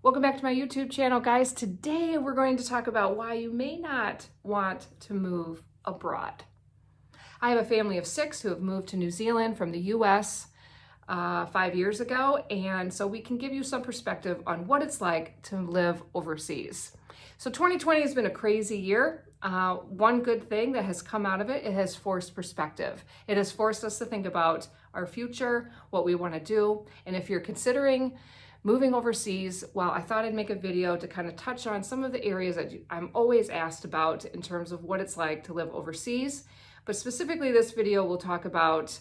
Welcome back to my YouTube channel, guys. Today we're going to talk about why you may not want to move abroad. I have a family of 6 who have moved to New Zealand from the US 5 years ago, and so we can give you some perspective on what it's like to live overseas. So 2020 has been a crazy year. One good thing that has come out of it, it has forced perspective. It has forced us to think about our future, what we want to do, and if you're considering moving overseas, well, I thought I'd make a video to kind of touch on some of the areas that I'm always asked about in terms of what it's like to live overseas. But specifically this video will talk about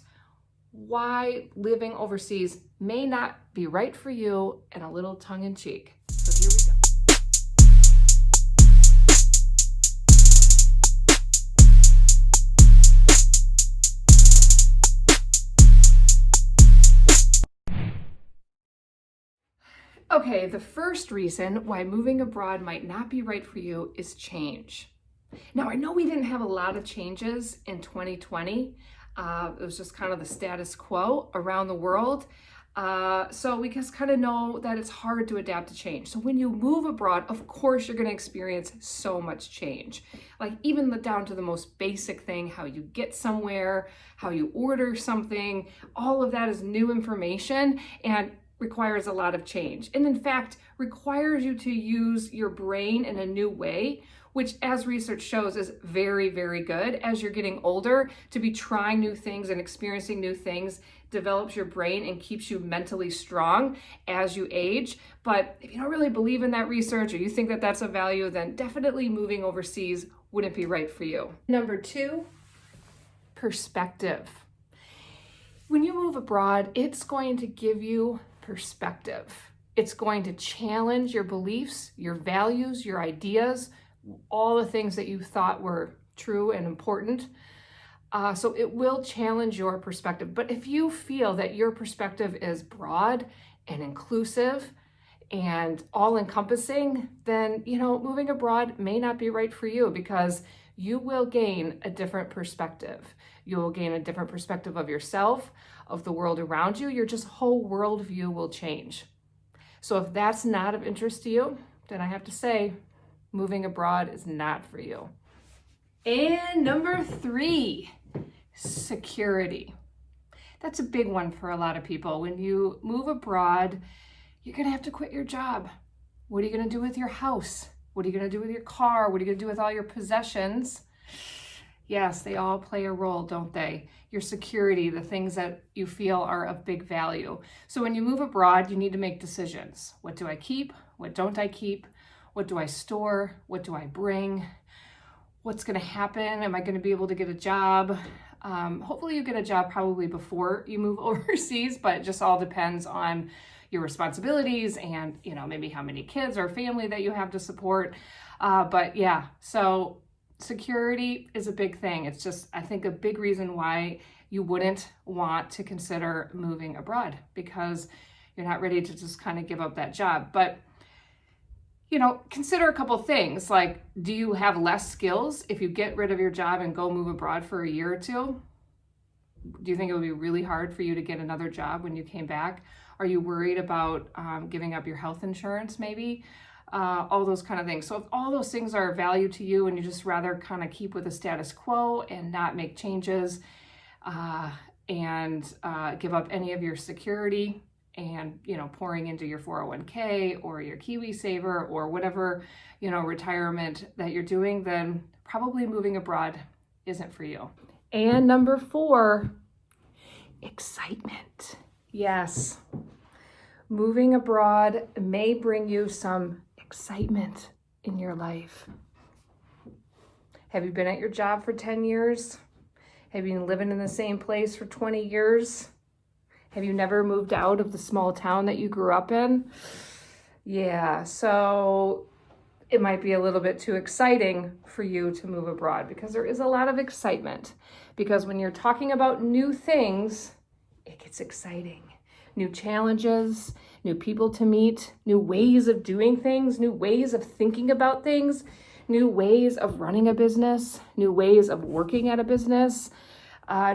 why living overseas may not be right for you, and a little tongue-in-cheek. So here we go. Okay, the first reason why moving abroad might not be right for you is change. Now, I know we didn't have a lot of changes in 2020. It was just kind of the status quo around the world. So we just kind of know that it's hard to adapt to change. So when you move abroad, of course, you're going to experience so much change. Like even down to the most basic thing, how you get somewhere, how you order something, all of that is new information and requires a lot of change. And in fact, requires you to use your brain in a new way, which as research shows is very, very good. As you're getting older, to be trying new things and experiencing new things develops your brain and keeps you mentally strong as you age. But if you don't really believe in that research or you think that that's a value, then definitely moving overseas wouldn't be right for you. Number 2, perspective. When you move abroad, it's going to give you perspective. It's going to challenge your beliefs, your values, your ideas, all the things that you thought were true and important. So it will challenge your perspective. But if you feel that your perspective is broad and inclusive and all-encompassing, then, moving abroad may not be right for you because you will gain a different perspective. You will gain a different perspective of yourself, of the world around you. Your just whole worldview will change. So if that's not of interest to you, then I have to say, moving abroad is not for you. And number 3, security. That's a big one for a lot of people. When you move abroad, you're gonna have to quit your job. What are you gonna do with your house? What are you gonna do with your car? What are you gonna do with all your possessions? Yes, they all play a role, don't they? Your security, the things that you feel are of big value. So when you move abroad, you need to make decisions. What do I keep? What don't I keep? What do I store? What do I bring? What's going to happen? Am I going to be able to get a job? Hopefully you get a job probably before you move overseas, but it just all depends on your responsibilities and, maybe how many kids or family that you have to support. But yeah, so security is a big thing. It's just, I think, a big reason why you wouldn't want to consider moving abroad because you're not ready to just kind of give up that job. But consider a couple things. Like, do you have less skills if you get rid of your job and go move abroad for a year or two? Do you think it would be really hard for you to get another job when you came back? Are you worried about giving up your health insurance maybe? All those kind of things. So if all those things are of value to you and you just rather kind of keep with the status quo and not make changes and give up any of your security and, pouring into your 401k or your KiwiSaver or whatever, retirement that you're doing, then probably moving abroad isn't for you. And number 4, excitement. Yes, moving abroad may bring you some excitement in your life. Have you been at your job for 10 years? Have you been living in the same place for 20 years? Have you never moved out of the small town that you grew up in? Yeah, so it might be a little bit too exciting for you to move abroad because there is a lot of excitement. Because when you're talking about new things, it gets exciting. New challenges, new people to meet, new ways of doing things, new ways of thinking about things, new ways of running a business, new ways of working at a business,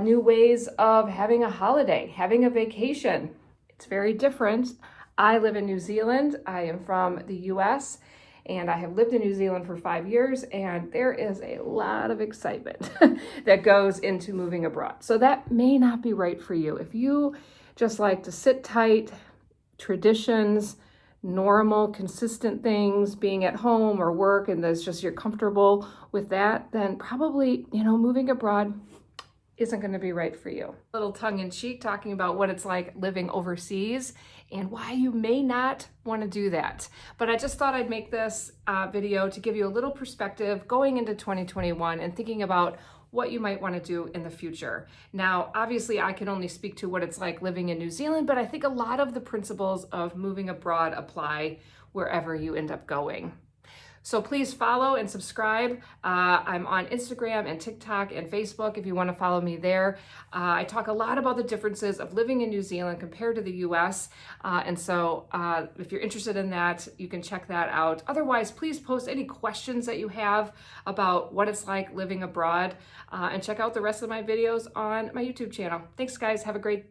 new ways of having a holiday, having a vacation. It's very different. I live in New Zealand. I am from the US and I have lived in New Zealand for 5 years, and there is a lot of excitement that goes into moving abroad. So that may not be right for you. If you just like to sit tight, traditions, normal, consistent things, being at home or work, and that's just you're comfortable with that, then probably, moving abroad isn't going to be right for you. A little tongue-in-cheek talking about what it's like living overseas and why you may not want to do that. But I just thought I'd make this video to give you a little perspective going into 2021 and thinking about what you might want to do in the future. Now, obviously, I can only speak to what it's like living in New Zealand, but I think a lot of the principles of moving abroad apply wherever you end up going. So please follow and subscribe. I'm on Instagram and TikTok and Facebook if you want to follow me there. I talk a lot about the differences of living in New Zealand compared to the US. And so if you're interested in that, you can check that out. Otherwise, please post any questions that you have about what it's like living abroad, and check out the rest of my videos on my YouTube channel. Thanks, guys. Have a great